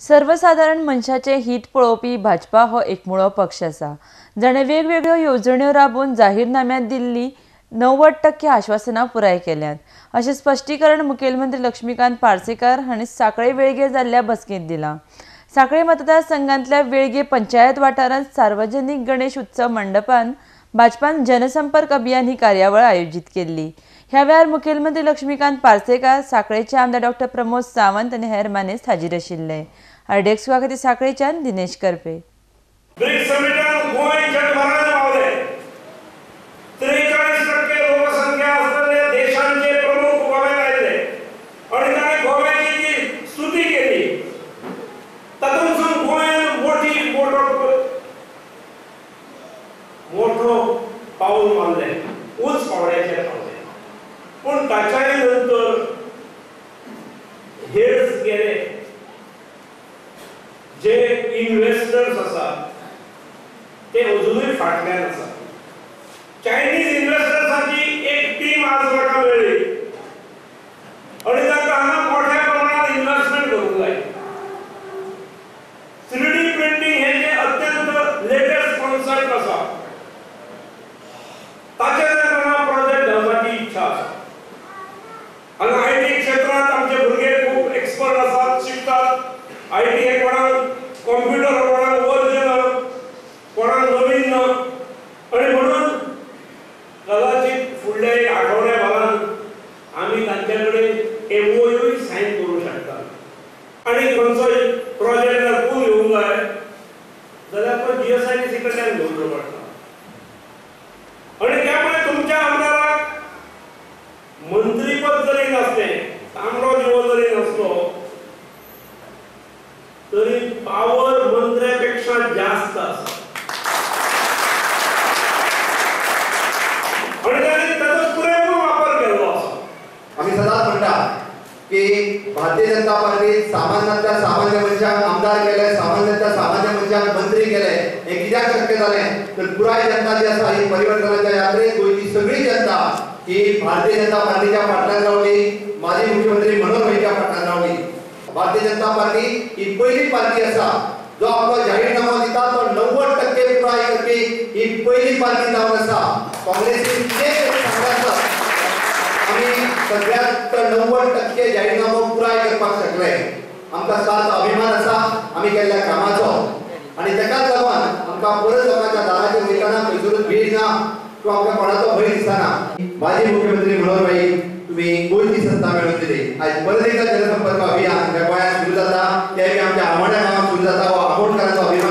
सर्वसाधारण मनशाचे हित पळोवपी भाजपा हो एकमुळो पक्ष आसा। जाणे वेगवेगळ्यो येवजण्यो राबोवन जाहीरनाम्यांत दिल्ली 90% आश्वासनां पुराय केल्यात, अशें स्पश्टीकरण मुखेलमंत्री लक्ष्मीकांत पार्सेकार हांणी सांखळे वेळगे जाल्ल्या बसकेंत दिलां। सांखळे मतदारसंघांतल्या वेळगे पंचायत वाठारांत सार्वजनीक गणेश उत्सव मंडपान भाजपान जनसंपर्क अभियान ही कार्यावळ आयोजीत केल्ली। ह्या वेळार मुखेलमंत्री लक्ष्मीकांत पार्सेकार, सांखळेचे आमदार डॉ. प्रमोद सावंत आनी हेर मानेस्त हाजीर आशिल्ले। आरडीएक्स खातीर सांखळेच्यान दिनेश करपे। ब्रिक्स समिटान गोंय जगभरात पावले। 43% लोकसंख्या असलेल्या देशांचे प्रमुख गोव्यात आयले आणि ताणे गोव्याची जी स्तुती केली, तातूंतसून गोंयान मोठो पाऊल मारले, उंच पावड्याचेर पावले। पूण ताच्याय नंतर हेच गेले जे इन्व्हेस्टर्स आसात ते अजूनही फाटल्यान आसा। चायनीज इन्व्हेस्टर्सांची एक टीम आज म्हाका मेळ्ळी आणि तांकां हांगा मोठ्या प्रमाणात इन्व्हेस्टमेंट करूंक जाय। 3D प्रिंटिंग हे जे अत्यंत लेटेस्ट कॉन्सेप्ट आसा, ताचेर तांकां प्रोजेक्ट घालपाची इच्छा आसा। हांगा आयटी क्षेत्रांत आमचे भुरगे खूब एक्सपर्ट आसात, शिकतात। आयटी हे कोणाक कॉम्प्युटर कोणाक वर्जन कोणाक नवीन ना, आणि म्हणून कदाचित फुडल्या एक आठवड्याभरान आमी तांचे कडेन एमओयू सायन करूं शकतात। आणि खंयचोय प्रोजेक्ट जर पूर्ण येवंक जाय जाल्यार तो जीएसआयडीसी कडल्यान घेवचो पडटा। आणि त्यामुळे तुमच्या आमदाराक मंत्रीपद जरी नसलें, तांबडो दिवो जरी नसलो, तरी पावर मंत्र्यापेक्षा जास्त आसा। आणि त्यांनी त्याचा पुरेपूर वापर केलो आसा। आम्ही सदांच म्हणटा की भारतीय जनता पार्टी सामान्यातल्या सामान्य मनशाक आमदार केले, सामान्यातल्या सामान्य मनशाक मंत्री केले। हे कित्याक शक्य जालें तर पुराय जनता जी आसा ही परिवर्तनाच्या यात्रेत गोंयची सगळी जनता ही भारतीय जनता पार्टीच्या फाटल्यान रावली, माजी मुख्यमंत्री मनोहर भाईच्या फाटल्यान रावली। भारतीय जनता पार्टी ही पहिली पार्टी आसा जो आपलो जाहीरनामो दिता तो 90% पुराय करपी ही पहिली पार्टी जावन आसा। काँग्रेसीन कितें सांगता आमी सगळ्यात 90% जाहीरनामो पुराय करपाक शकले। आमकां सार्थ अभिमान आसा आमी केल्ल्या कामाचो, आणि ताकाच लागून आमकां परत लोकांच्या दाराचेर वयताना खंयसरूच भीड ना किंवा आमकां कोणाचो भंय दिसना। माजी मुख्यमंत्री मनोहर भाई तुम्ही गोंयची सत्ता मेळोवन दिली। आज परत एकदा जनसंपर्क अभियान गोंयांत सुरू जाता, तेवूय आमच्या आमोण्या गांवांत सुरू जाता, हो आमोणकाराचो अभियान